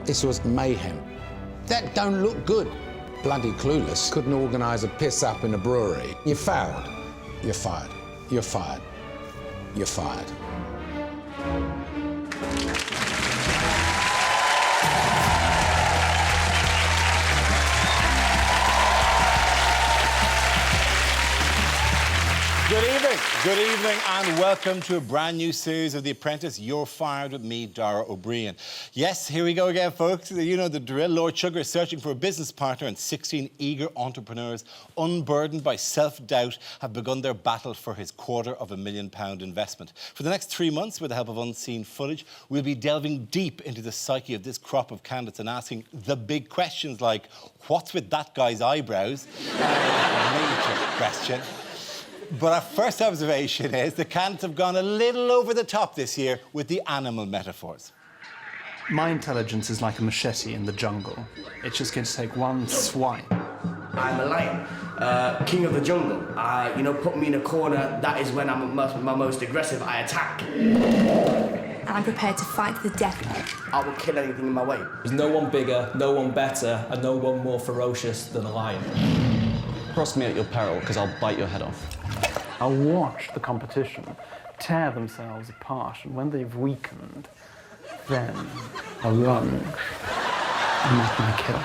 This was mayhem. That don't look good. Bloody clueless. Couldn't organise a piss-up in a brewery. You're fouled. You're fired. You're fired. You're fired. Good evening and welcome to a brand new series of The Apprentice, You're Fired with me, Dara O'Brien. Yes, here we go again, folks. You know the drill. Lord Sugar is searching for a business partner and 16 eager entrepreneurs, unburdened by self-doubt, have begun their battle for his £250,000 investment. For the next 3 months, with the help of unseen footage, we'll be delving deep into the psyche of this crop of candidates and asking the big questions like, what's with that guy's eyebrows? Major question. But our first observation is the candidates have gone a little over the top this year with the animal metaphors. My intelligence is like a machete in the jungle. It's just going to take one swipe. I'm a lion, king of the jungle. Put me in a corner, that is when I'm my most aggressive. I attack. And I'm prepared to fight to the death. I will kill anything in my way. There's no one bigger, no one better, and no one more ferocious than a lion. Cross me at your peril, because I'll bite your head off. I'll watch the competition tear themselves apart, and when they've weakened, then I'll lunge and make my kill.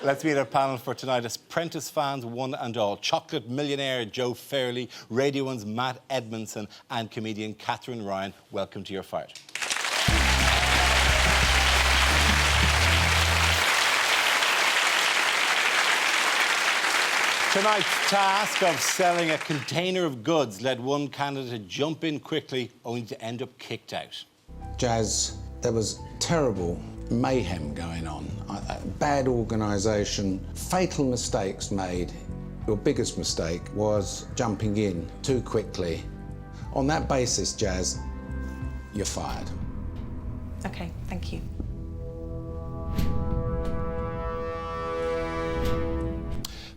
Let's meet our panel for tonight. Apprentice fans, one and all. Chocolate millionaire Jo Fairley, Radio 1's Matt Edmondson, and comedian Katherine Ryan. Welcome to Your Fight. Tonight's task of selling a container of goods led one candidate to jump in quickly, only to end up kicked out. Jazz, there was terrible mayhem going on. Bad organisation, fatal mistakes made. Your biggest mistake was jumping in too quickly. On that basis, Jazz, you're fired. OK, thank you.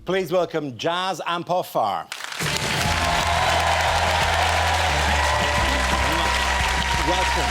Please welcome Jazz Ampofar. Welcome.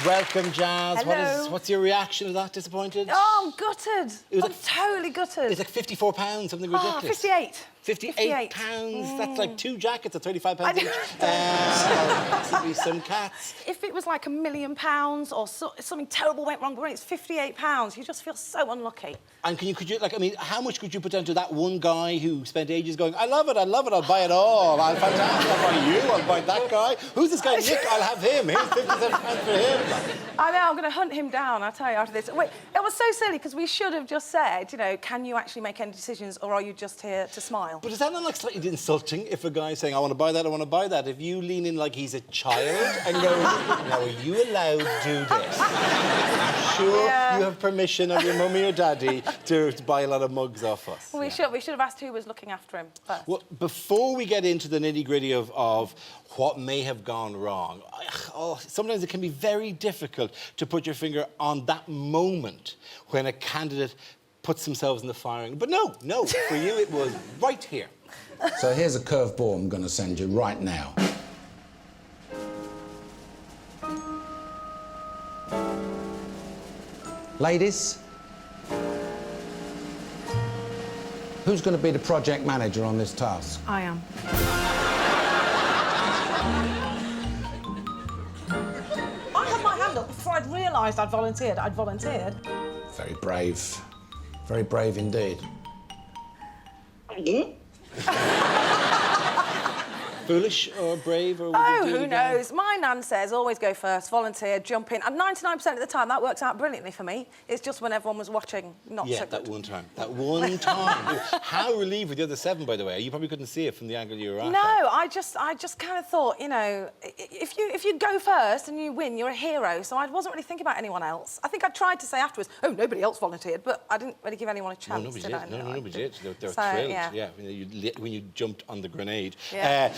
Welcome, Jazz. Hello. What's your reaction to that? Disappointed? Oh, I'm gutted. Was I'm totally gutted. It's like £54, something ridiculous. 58. £58. That's like 2 jackets at £35 each. Possibly some cats. If it was like £1 million or something terrible went wrong, but when it's £58, you just feel so unlucky. And how much could you put down to that one guy who spent ages going, I love it, I'll buy it all. I'll fantastic, I'll buy you, I'll buy that guy. Who's this guy, Nick? I'll have him. Here's £57 for him. I know, I'm going to hunt him down, I'll tell you after this. Wait, it was so silly, because we should have just said, can you actually make any decisions, or are you just here to smile? But is that not like slightly insulting if a guy's saying, I want to buy that, I want to buy that? If you lean in like he's a child and go, now, are you allowed to do this? I'm sure you have permission of your mummy or daddy to buy a lot of mugs off us. Well, we should have asked who was looking after him first. Well, before we get into the nitty-gritty of what may have gone wrong, sometimes it can be very difficult to put your finger on that moment when a candidate puts themselves in the firing. But no, for you it was right here. So here's a curveball I'm going to send you right now. Ladies, who's going to be the project manager on this task? I am. I had my hand up before I'd realised I'd volunteered. Very brave. Very brave indeed. Foolish or brave or... Who knows? My nan says always go first, volunteer, jump in. And 99% of the time, that works out brilliantly for me. It's just when everyone was watching, not so good. That one time. That one time. How relieved were the other 7, by the way? You probably couldn't see it from the angle you were at. No, I just kind of thought, if you go first and you win, you're a hero. So I wasn't really thinking about anyone else. I think I tried to say afterwards, oh, nobody else volunteered, but I didn't really give anyone a chance, No, nobody did. They were thrilled. So, Yeah, when you jumped on the grenade. Yeah.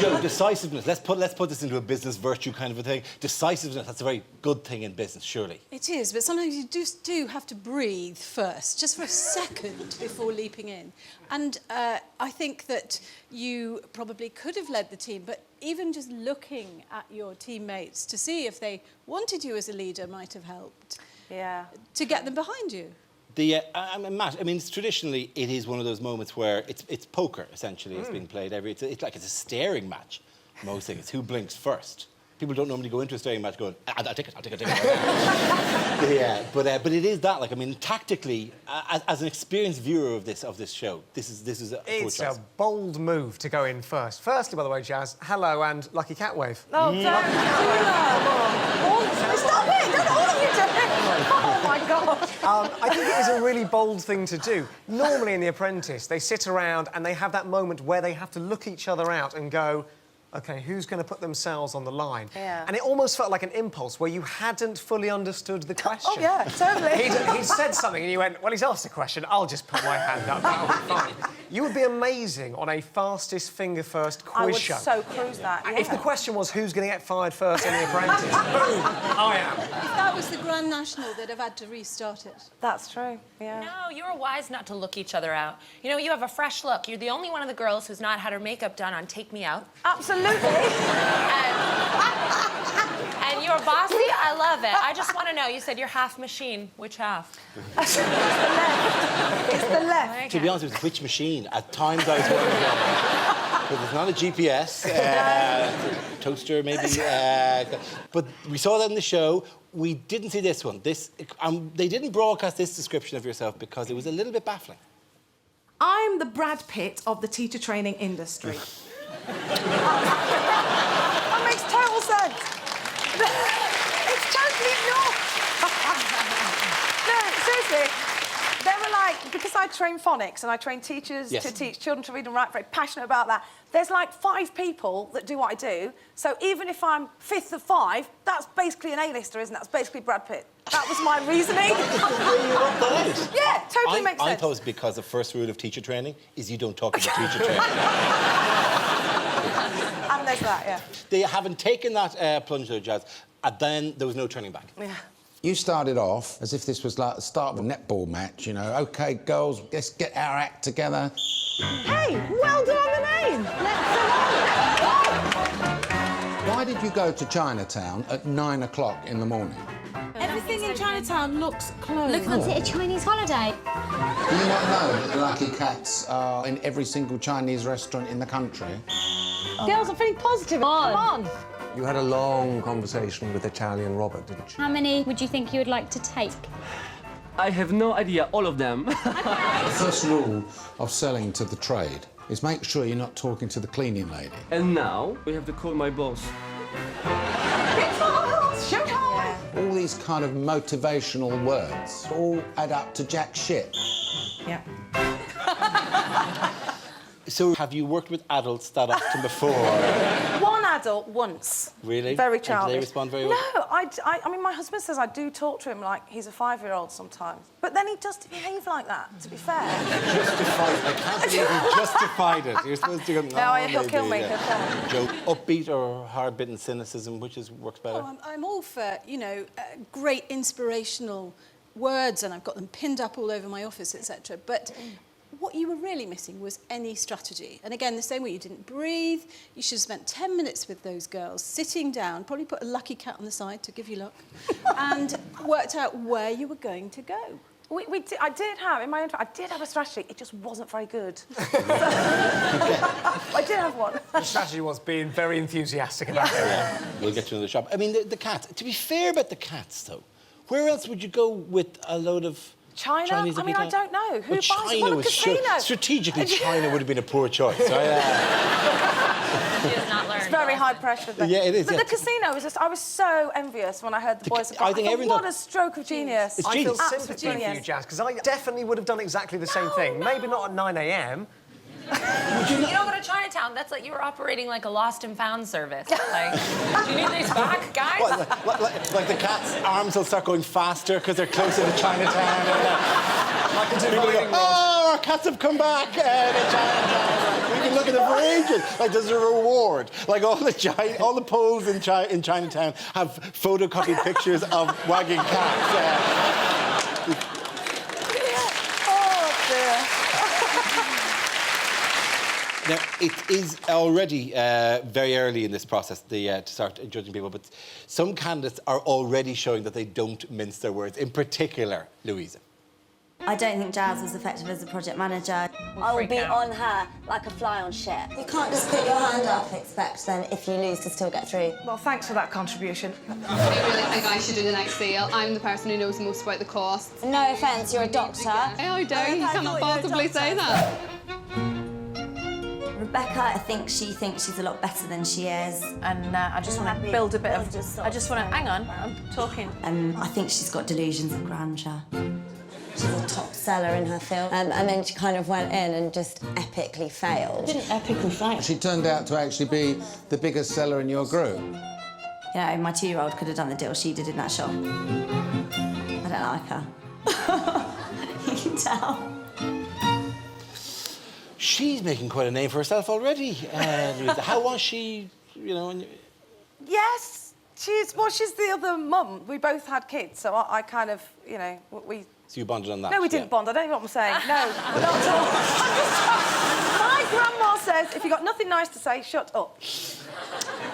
Jo, decisiveness. Let's put this into a business virtue kind of a thing. Decisiveness, that's a very good thing in business, surely. It is, but sometimes you do have to breathe first, just for a second before leaping in. And I think that you probably could have led the team, but even just looking at your teammates to see if they wanted you as a leader might have helped. Yeah. To get them behind you. Matt, I mean, traditionally, it is one of those moments where it's poker, essentially, it's being played it's like it's a staring match, most things. Who blinks first? People don't normally go into a staring match going, I'll take it. Yeah, but it is that, like, I mean, tactically, as an experienced viewer of this show, this is a It's a bold move to go in first. Firstly, by the way, Jazz, hello and lucky cat wave. Oh, don't do that. Stop it! Don't all of you do it! Oh, my God. I think it is a really bold thing to do. Normally in The Apprentice, they sit around and they have that moment where they have to look each other out and go, OK, who's going to put themselves on the line? Yeah. And it almost felt like an impulse where you hadn't fully understood the question. Oh, yeah, totally. He'd said something and you went, well, he's asked a question, I'll just put my hand up, that'll be fine. You would be amazing on a fastest finger first quiz show. I would so cruise that, yeah. If the question was who's going to get fired first in The Apprentice, boom, I am. If that was the Grand National, they'd have had to restart it. That's true, yeah. No, you were wise not to look each other out. You know, you have a fresh look. You're the only one of the girls who's not had her makeup done on Take Me Out. Absolutely. And you're bossy. I love it. I just want to know, you said you're half machine. Which half? It's the left. It's the left. To be honest with you, which machine? At times I was wondering, but it's not a GPS, toaster maybe. But we saw that in the show. We didn't see this one. They didn't broadcast this description of yourself because it was a little bit baffling. I'm the Brad Pitt of the teacher training industry. That makes total sense. It's totally not. No, seriously. They were like, because I train phonics and I train teachers to teach children to read and write, very passionate about that. There's like 5 people that do what I do. So even if I'm 5th of 5, that's basically an A-lister, isn't it? That's basically Brad Pitt. That was my reasoning. Yeah, totally makes sense. I thought it was because the first rule of teacher training is you don't talk about teacher training. And there's that, yeah. They haven't taken that plunge, though, Jazz, and then there was no turning back. Yeah. You started off as if this was like the start of a netball match, you know. OK, girls, let's get our act together. Hey, well done on the name. Why did you go to Chinatown at 9 o'clock in the morning? Everything in Chinatown looks closed. Look, was it a Chinese holiday? Do you not know that the Lucky Cats are in every single Chinese restaurant in the country? Girls are feeling positive. Come on. You had a long conversation with Italian Robert, didn't you? How many would you think you would like to take? I have no idea, all of them. The first rule of selling to the trade is make sure you're not talking to the cleaning lady. And now we have to call my boss. All these kind of motivational words all add up to jack shit. Yeah. So have you worked with adults that often before? One adult once. Really? Very childish. And do they respond very well? No, I mean, my husband says I do talk to him like he's a 5-year-old sometimes. But then he does behave like that, to be fair. Justified. I can't believe you justified it. You're supposed to go... No, he'll kill me. He'll kill me. Jo, upbeat or hard-bitten cynicism, which works better? Oh, I'm all for, you know, great inspirational words, and I've got them pinned up all over my office, etc. But what you were really missing was any strategy. And again, the same way you didn't breathe, you should have spent 10 minutes with those girls, sitting down, probably put a lucky cat on the side to give you luck, and worked out where you were going to go. I did have, in my own, I did have a strategy. It just wasn't very good. I did have one. The strategy was being very enthusiastic about it. Yeah, we'll get to another shop. I mean, the cats. To be fair about the cats, though, where else would you go with a load of China? Chinese I mean, I don't know. Who buys China a casino? Strategically, China would have been a poor choice. Right? She has not learned. It's very high pressure. Yeah, it is. But the casino was just... I was so envious when I heard the boys... I think what a stroke of genius. I feel sympathy for you, Jazz, because I definitely would have done exactly the same thing. Maybe not at 9 a.m. You don't go to Chinatown. That's like you were operating like a lost and found service. Like, do you need these back, guys? What, like the cat's arms will start going faster because they're closer to Chinatown. Like a People go, oh, our cats have come back in Chinatown. We've been looking at them for ages. Like, there's a reward. Like, all the poles in Chinatown have photocopied pictures of wagging cats. Oh, dear. Now, it is already very early in this process to start judging people, but some candidates are already showing that they don't mince their words, in particular, Louisa. I don't think Jazz was effective as a project manager. I will be on her like a fly on shit. You can't just put your hand up and expect then, if you lose, to still get through. Well, thanks for that contribution. I really think I should do the next deal. I'm the person who knows most about the costs. No offence, you're a doctor. How dare you? You cannot possibly say that. Rebecca, I think she thinks she's a lot better than she is. And I just want to build a bit of... I just want to... Hang on, I'm talking. I think she's got delusions of grandeur. She's a top seller in her field. And then she kind of went in and just epically failed. Didn't epically fail. She turned out to actually be the biggest seller in your group. You know, my 2-year-old could have done the deal she did in that shop. I don't like her. You can tell. She's making quite a name for herself already. How was she, you know? Yes, she's the other mum. We both had kids, so I kind of, you know, we... So you bonded on that? No, we didn't bond. I don't know what I'm saying. No, not at all. My grandma says, if you've got nothing nice to say, shut up.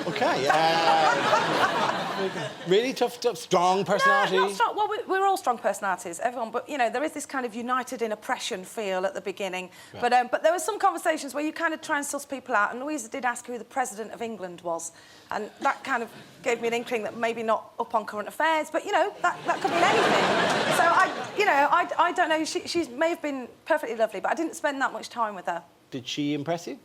OK. Really tough, strong personality? No, not strong. Well, we're all strong personalities, everyone. But, you know, there is this kind of united in oppression feel at the beginning. Right. But there were some conversations where you kind of try and suss people out. And Louisa did ask who the President of England was. And that kind of gave me an inkling that maybe not up on current affairs. But, you know, that could mean anything. So, I don't know. She may have been perfectly lovely, but I didn't spend that much time with her. Did she impress you?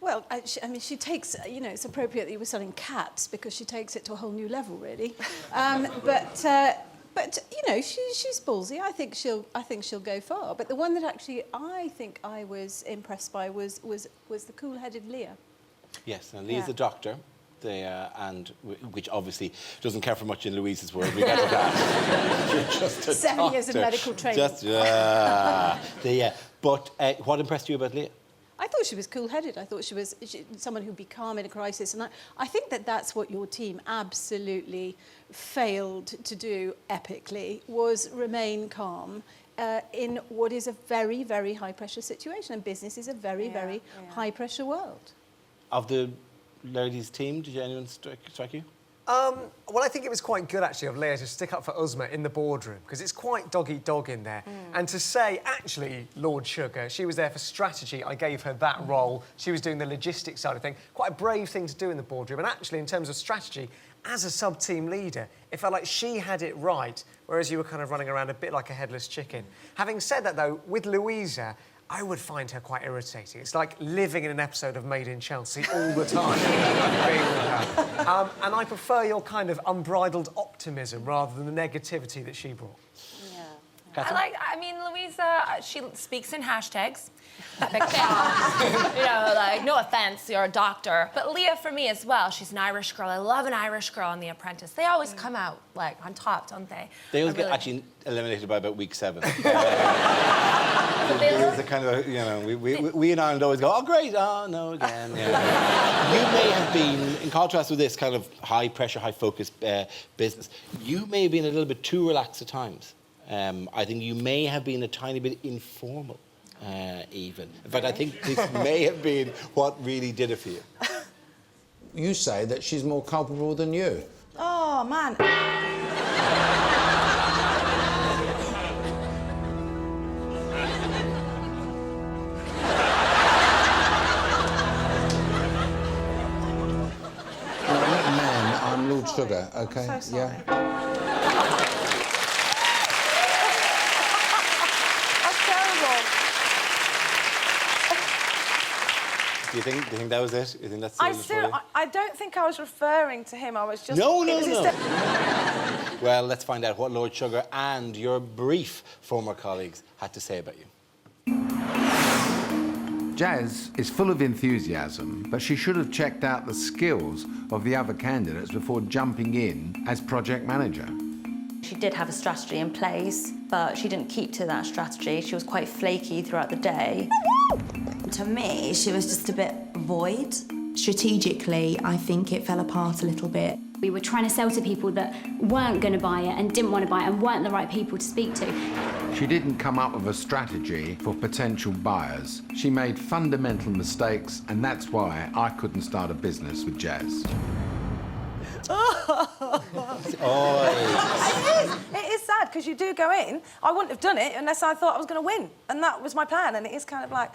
Well, I mean, she takes, you know, it's appropriate that you were selling cats because she takes it to a whole new level, really. But you know, she's ballsy. I think she'll go far. But the one that actually I think I was impressed by was the cool-headed Leah. Yes, and Leah's a doctor. Which obviously doesn't count for much in Louisa's world. We get to that. You're just a 7 years of medical training. But what impressed you about Leah? I thought she was cool-headed. I thought she was someone who'd be calm in a crisis. And I think that's what your team absolutely failed to do epically, was remain calm in what is a very, very high-pressure situation. And business is a very, very high-pressure world. Of the ladies' team, did anyone strike you? Well, I think it was quite good, actually, of Leah to stick up for Uzma in the boardroom, because it's quite dog-eat-dog in there. And to say, actually, Lord Sugar, she was there for strategy, I gave her that role, she was doing the logistics side of things. Quite a brave thing to do in the boardroom. And actually, in terms of strategy, as a sub-team leader, it felt like she had it right, whereas you were kind of running around a bit like a headless chicken. Having said that, though, with Louisa, I would find her quite irritating. It's like living in an episode of Made in Chelsea all the time, being with her. And I prefer your kind of unbridled optimism rather than the negativity that she brought. I mean, Louisa, she speaks in hashtags. Big fan. You know, like, no offense, you're a doctor. But Leah, for me as well, she's an Irish girl. I love an Irish girl on The Apprentice. They always come out, like, on top, don't they? They always get actually eliminated by about week 7. There's a kind of, you know, we in Ireland always go, oh, great, oh, no, again. You may have been, in contrast with this kind of high-pressure, high-focus business, you may have been a little bit too relaxed at times. I think you may have been a tiny bit informal, even. In fact, I think this may have been what really did it for you. You say that she's more culpable than you. Oh, man. I'm not a man, I'm Lord Sugar, OK? I'm so sorry. Do you think that was it? You think that's I don't think I was referring to him. I was just... No. Well, let's find out what Lord Sugar and your brief former colleagues had to say about you. Jazz is full of enthusiasm, but she should have checked out the skills of the other candidates before jumping in as project manager. She did have a strategy in place, but she didn't keep to that strategy. She was quite flaky throughout the day. To me, she was just a bit void. Strategically, I think it fell apart a little bit. We were trying to sell to people that weren't going to buy it and didn't want to buy it and weren't the right people to speak to. She didn't come up with a strategy for potential buyers. She made fundamental mistakes, and that's why I couldn't start a business with Jazz. It is sad, because you do go in. I wouldn't have done it unless I thought I was going to win. And that was my plan, and it is kind of like,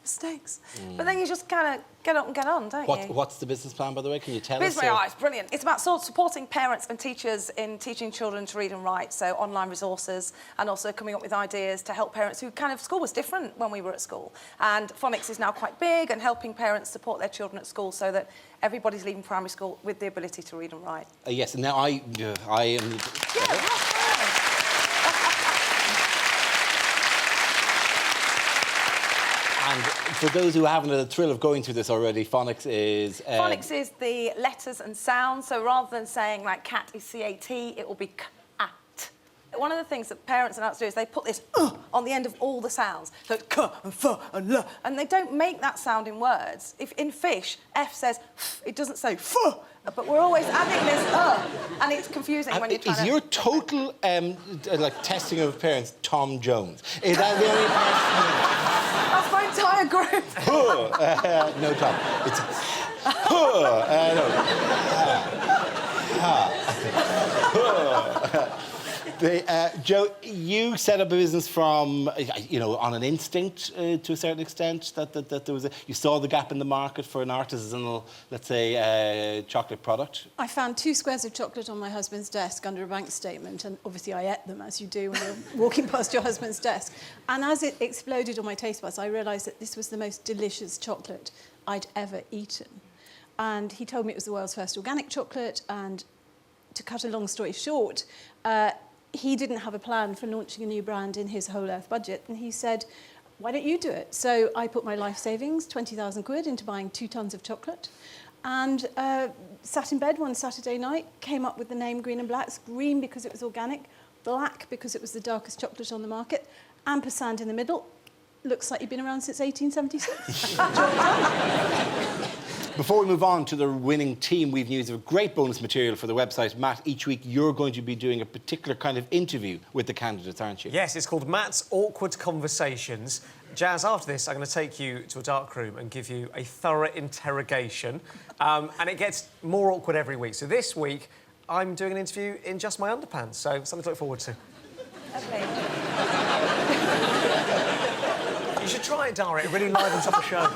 mistakes. But then you just kind of get up and get on, don't you? What's the business plan, by the way? Can you tell us? It's brilliant. It's about sort of supporting parents and teachers in teaching children to read and write, so online resources, and also coming up with ideas to help parents who kind of, school was different when we were at school. And phonics is now quite big, and helping parents support their children at school so that everybody's leaving primary school with the ability to read and write. Yes, and now I am... And for those who haven't had the thrill of going through this already, phonics is... Phonics is the letters and sounds, so rather than saying, like, cat is C-A-T, it will be cat. One of the things that parents and adults do is they put this on the end of all the sounds. So it's k and f and l, and they don't make that sound in words. If in fish, F says f, it doesn't say f, but we're always adding this and it's confusing when you're trying to... Is your total, like, testing of parents Tom Jones? Is that the only person... That's my entire group. No, Tom. It's... Jo, you set up a business from, you know, on an instinct to a certain extent, that there was you saw the gap in the market for an artisanal, let's say, chocolate product. I found 2 squares of chocolate on my husband's desk under a bank statement, and obviously I ate them, as you do when you're walking past your husband's desk. And as it exploded on my taste buds, I realised that this was the most delicious chocolate I'd ever eaten. And he told me it was the world's first organic chocolate, and to cut a long story short, he didn't have a plan for launching a new brand in his whole earth budget, and he said, why don't you do it? So I put my life savings, 20,000 quid, into buying 2 tons of chocolate, and sat in bed one Saturday night, came up with the name Green Blacks, green because it was organic, black because it was the darkest chocolate on the market, ampersand in the middle. Looks like you've been around since 1876. Before we move on to the winning team, we've news of great bonus material for the website. Matt, each week you're going to be doing a particular kind of interview with the candidates, aren't you? Yes, it's called Matt's Awkward Conversations. Jazz, after this, I'm going to take you to a dark room and give you a thorough interrogation. And it gets more awkward every week. So this week, I'm doing an interview in just my underpants, so something to look forward to. Okay. You should try it, Dara. It really livens up the show.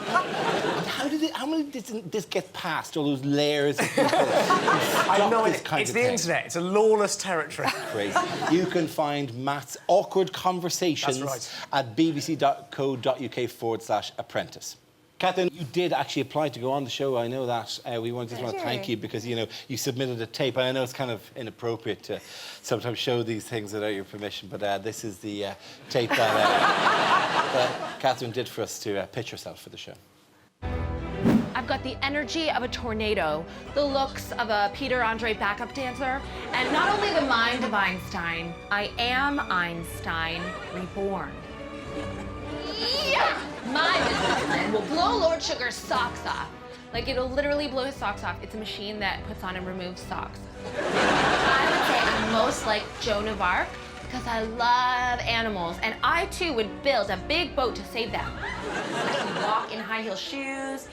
How many did this get past, all those layers of people? I know, it's the internet. It's a lawless territory. Crazy. You can find Matt's Awkward Conversations at bbc.co.uk/apprentice. Katherine, you did actually apply to go on the show, I know that. We just want to thank you because, you know, you submitted a tape, and I know it's kind of inappropriate to sometimes show these things without your permission, but this is the tape that Katherine did for us to pitch herself for the show. I've got the energy of a tornado, the looks of a Peter Andre backup dancer, and not only the mind of Einstein, I am Einstein reborn. Yeah! My business plan will blow Lord Sugar's socks off. Like, it'll literally blow his socks off. It's a machine that puts on and removes socks. I would say I'm most like Joan of Arc because I love animals, and I, too, would build a big boat to save them. I can walk in high-heel shoes.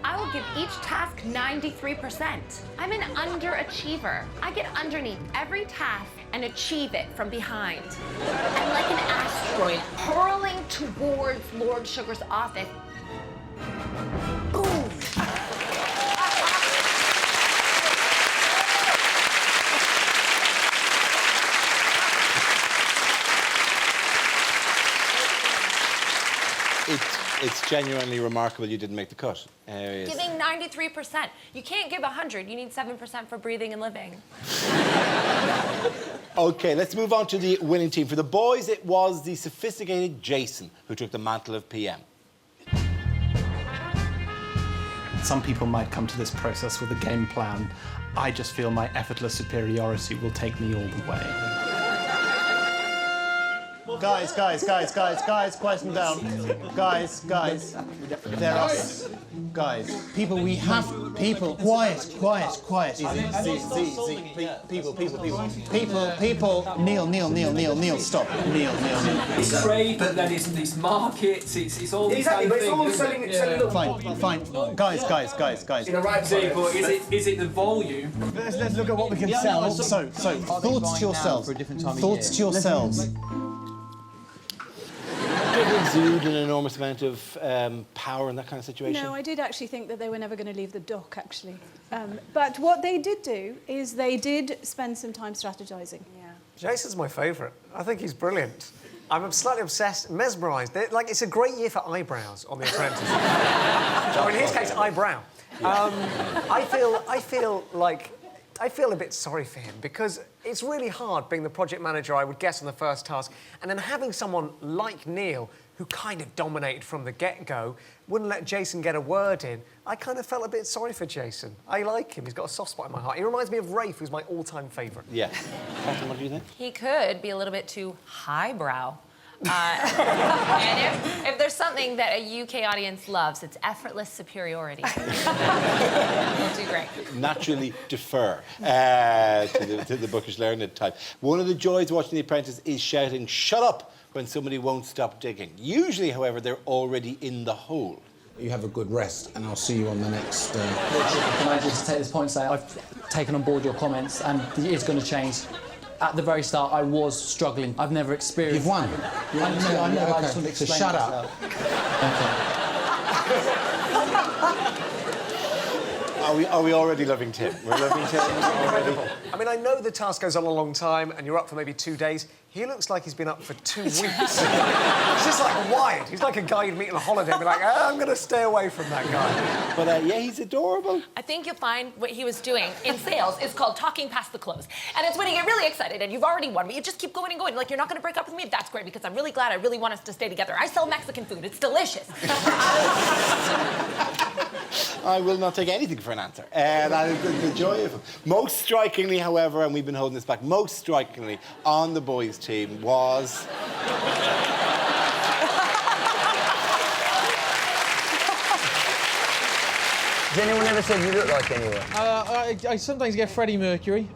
I will give each task 93%. I'm an underachiever. I get underneath every task and achieve it from behind. I'm like an asteroid hurling towards Lord Sugar's office. Boom! It's genuinely remarkable you didn't make the cut. Giving 93%. You can't give 100. You need 7% for breathing and living. OK, let's move on to the winning team. For the boys, it was the sophisticated Jason who took the mantle of PM. Some people might come to this process with a game plan I just feel my effortless superiority will take me all the way. Guys, quieten down. Guys, there are... Guys, people, we have... People, quiet. People, Neil, stop. Neil. It's trade, but then it's these markets, it's all these Exactly, kind but of it's all things. selling... Fine. Guys. In the right See, but is it the volume? Let's look at what we can sell. So, thoughts to yourselves. Thoughts to yourselves. Did it exude an enormous amount of power in that kind of situation? No, I did actually think that they were never going to leave the dock, actually. But what they did do is they did spend some time strategising. Yeah. Jason's my favourite. I think he's brilliant. I'm slightly obsessed, mesmerised. Like, it's a great year for eyebrows on The Apprentice. Or in his case, eyebrow. I feel a bit sorry for him because it's really hard being the project manager, I would guess, on the first task, and then having someone like Neil, who kind of dominated from the get-go, wouldn't let Jason get a word in. I kind of felt a bit sorry for Jason. I like him. He's got a soft spot in my heart. He reminds me of Rafe, who's my all-time favourite. Yeah. Katherine, what do you think? He could be a little bit too highbrow. And if there's something that a UK audience loves, it's effortless superiority. He'll do great. Naturally defer to the bookish learned type. One of the joys of watching The Apprentice is shouting, "Shut up!" when somebody won't stop digging. Usually, however, they're already in the hole. You have a good rest, and I'll see you on the next... Can I just take this point and say I've taken on board your comments, and it is going to change. At the very start, I was struggling. I've never experienced... You've won. I know. I just want to So explain shut myself. Are we already loving Tim? We're loving Tim already. I mean, I know the task goes on a long time and you're up for maybe 2 days. He looks like he's been up for 2 weeks. He's just like wired. He's like a guy you'd meet on a holiday and be like, I'm going to stay away from that guy. But yeah, he's adorable. I think you'll find what he was doing in sales is called talking past the close. And it's when you get really excited and you've already won, but you just keep going and going. Like, you're not going to break up with me? That's great, because I'm really glad. I really want us to stay together. I sell Mexican food. It's delicious. I will not take anything for an answer. That is the joy of him. Most strikingly, however, and we've been holding this back, most strikingly on the boys' team was... Has anyone ever said you look like anyone? I sometimes get Freddie Mercury.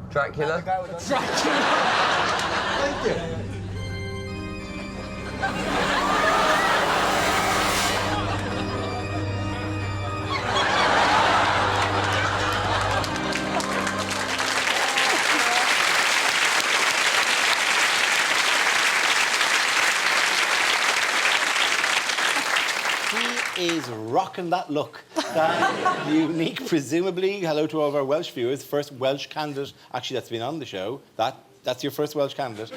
Dracula? Dracula. Thank you. Is rocking that look. That unique, presumably, hello to all of our Welsh viewers, first Welsh candidate, actually, that's been on the show. That's your first Welsh candidate.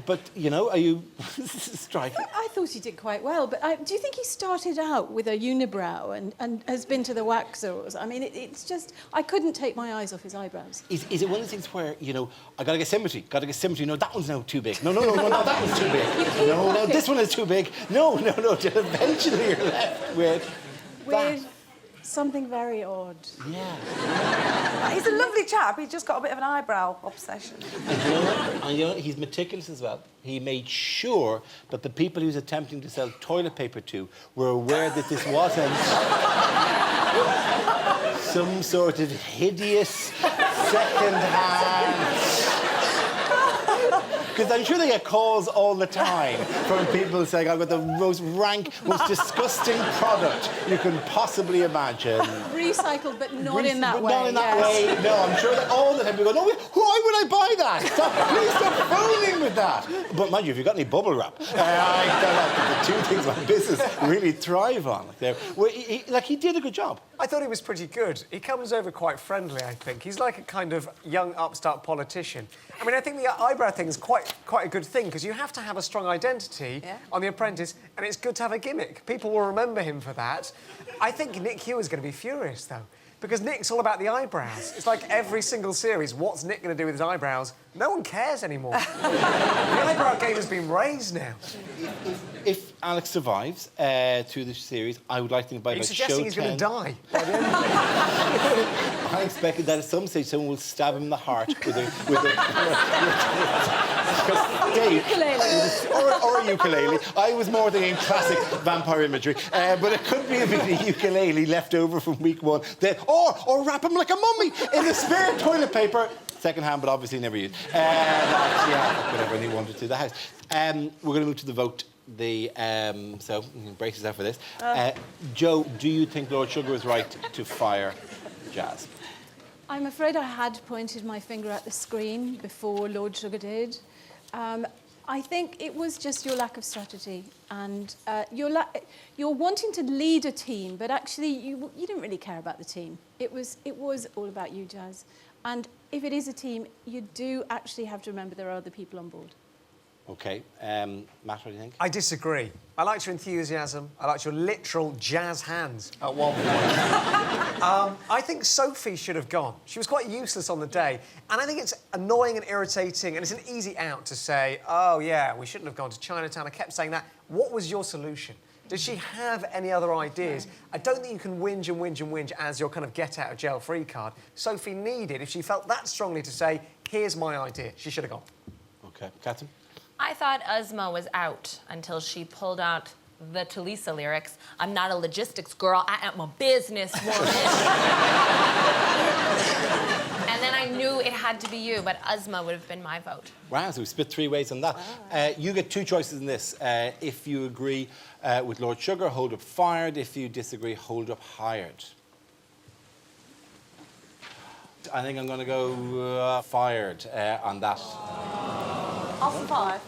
But, you know, are you striking? I thought he did quite well, but do you think he started out with a unibrow and has been to the waxers? I mean, it's just... I couldn't take my eyes off his eyebrows. Is it one of the things where, you know, I gotta get symmetry, no, that one's now too big. No, that one's too big. No, this one is too big. No, till eventually you're left with that. Something very odd. Yeah. He's a lovely chap. He's just got a bit of an eyebrow obsession. And you know what? He's meticulous as well. He made sure that the people he was attempting to sell toilet paper to were aware that this wasn't some sort of hideous second-hand... Because I'm sure they get calls all the time from people saying, I've got the most rank, most disgusting product you can possibly imagine. Recycled, but not in that way. Not in that way. No, I'm sure that all the time people go, no, why would I buy that? Please stop phoning with that. But mind you, if you've got any bubble wrap, the two things my business really thrive on. He did a good job. I thought he was pretty good. He comes over quite friendly, I think. He's like a kind of young upstart politician. I mean, I think the eyebrow thing is quite a good thing, because you have to have a strong identity on The Apprentice, and it's good to have a gimmick. People will remember him for that. I think Nick Hewer is going to be furious, though, because Nick's all about the eyebrows. It's like every single series, what's Nick going to do with his eyebrows? No one cares anymore. The eyebrow game has been raised now. If Alex survives through the series, I would like to invite him to show 10. Are you suggesting he's going to die by the end? I expect that at some stage someone will stab him in the heart with a or a ukulele. I was more thinking classic vampire imagery, but it could be a bit of ukulele left over from week 1. Or wrap him like a mummy in the spare toilet paper. Second hand, but obviously never used. Whatever he wanted to the house. We're going to move to the vote. So brace yourself for this. Jo, do you think Lord Sugar was right to fire Jazz? I'm afraid I had pointed my finger at the screen before Lord Sugar did. I think it was just your lack of strategy and you're wanting to lead a team, but actually you didn't really care about the team. It was all about you, Jazz. And if it is a team, you do actually have to remember there are other people on board. OK. Matt, what do you think? I disagree. I liked your enthusiasm. I liked your literal jazz hands at one point. I think Sophie should have gone. She was quite useless on the day. And I think it's annoying and irritating, and it's an easy out to say, oh, yeah, we shouldn't have gone to Chinatown. I kept saying that. What was your solution? Did she have any other ideas? I don't think you can whinge and whinge and whinge as your kind of get-out-of-jail-free card. Sophie needed, if she felt that strongly, to say, here's my idea. She should have gone. OK. Katherine? I thought Uzma was out until she pulled out the Tulisa lyrics. I'm not a logistics girl, I am a businesswoman. And then I knew it had to be you, but Uzma would have been my vote. Wow, so we split 3 ways on that. You get 2 choices in this. If you agree with Lord Sugar, hold up fired. If you disagree, hold up hired. I think I'm going to go fired on that. I'll survive.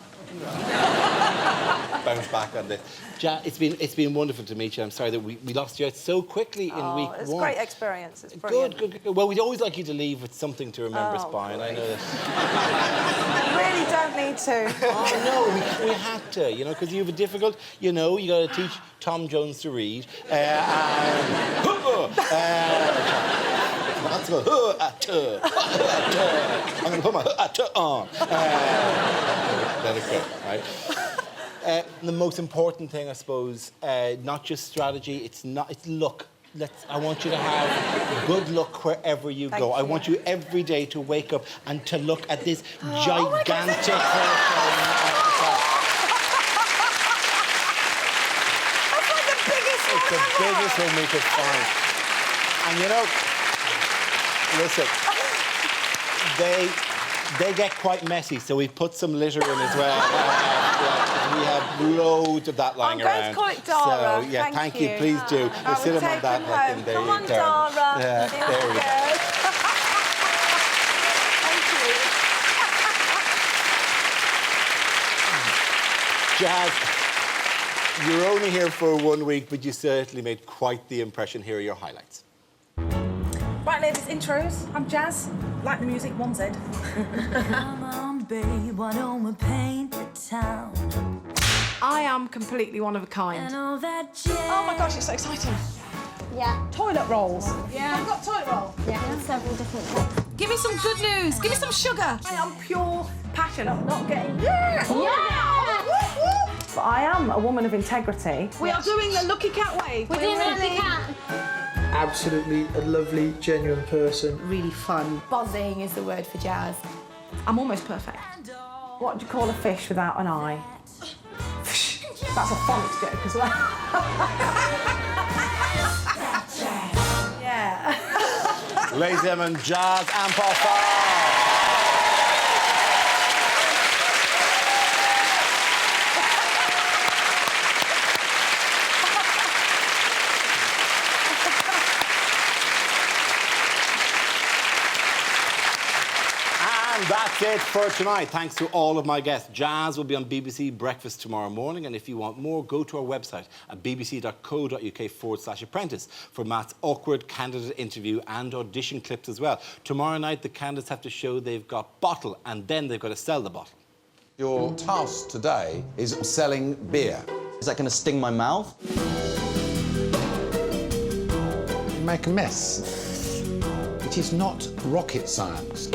Bounce back on this. It's been wonderful to meet you. I'm sorry that we lost you out so quickly in week 1. It's a great experience. It's brilliant. Good. Well, we'd always like you to leave with something to remember us by, and I know that. You really don't need to. Oh, no, we had to, you know, because you have a difficult, you know, you got to teach Tom Jones to read. That's I'm going to put my on. Let it go, right? The most important thing, I suppose, not just strategy, it's luck. I want you to have good luck wherever you go. I want you every day to wake up and to look at this gigantic That's like the biggest one. It's the biggest one we could find. And you know, listen, they get quite messy, so we put some litter in as well. We have loads of that lying around. I'm going to call it Dara. So, yeah, thank you. Please do. We'll sit him on that. There Come you on, go. Dara. Yeah, there we go. Jazz, you're only here for 1 week, but you certainly made quite the impression. Here are your highlights. Right, ladies, intros. I'm Jazz. Like the music, 1Z. Come on, babe, why don't we paint the town? I am completely one of a kind. Oh my gosh, it's so exciting. Yeah. Toilet rolls. Yeah. I've got toilet roll. Yeah, several different types. Give me some good news. Give me some sugar. I am pure passion. I'm not getting... Yeah! But I am a woman of integrity. We are doing the Lucky Cat way. We're doing the Lucky Cat. Absolutely a lovely, genuine person. Really fun. Buzzing is the word for Jazz. I'm almost perfect. What do you call a fish without an eye? That's a phonics joke as well. Yeah. Ladies and gentlemen, Jazz and Papa. That's it for tonight. Thanks to all of my guests. Jazz will be on BBC Breakfast tomorrow morning, and if you want more, go to our website at bbc.co.uk/apprentice for Matt's awkward candidate interview and audition clips as well. Tomorrow night, the candidates have to show they've got bottle, and then they've got to sell the bottle. Your task today is selling beer. Is that going to sting my mouth? You make a mess. It is not rocket science.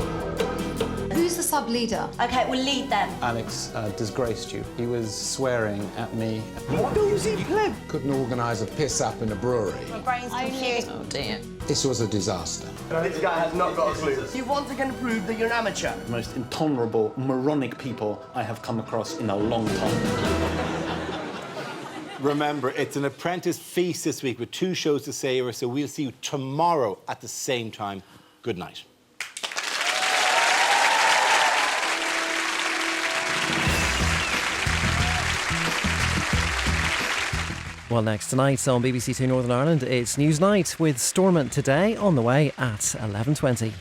Who's the sub-leader? OK, we'll lead them. Alex disgraced you. He was swearing at me. What was he pleb? Couldn't organise a piss-up in a brewery. My brain's confused. Oh, dear. This was a disaster. This guy has not got a clue. You want to going to prove that you're an amateur? The most intolerable, moronic people I have come across in a long time. Remember, it's an Apprentice feast this week with 2 shows to savour, so we'll see you tomorrow at the same time. Good night. Well, next tonight on BBC Two Northern Ireland, it's Newsnight with Stormont Today on the way at 11:20.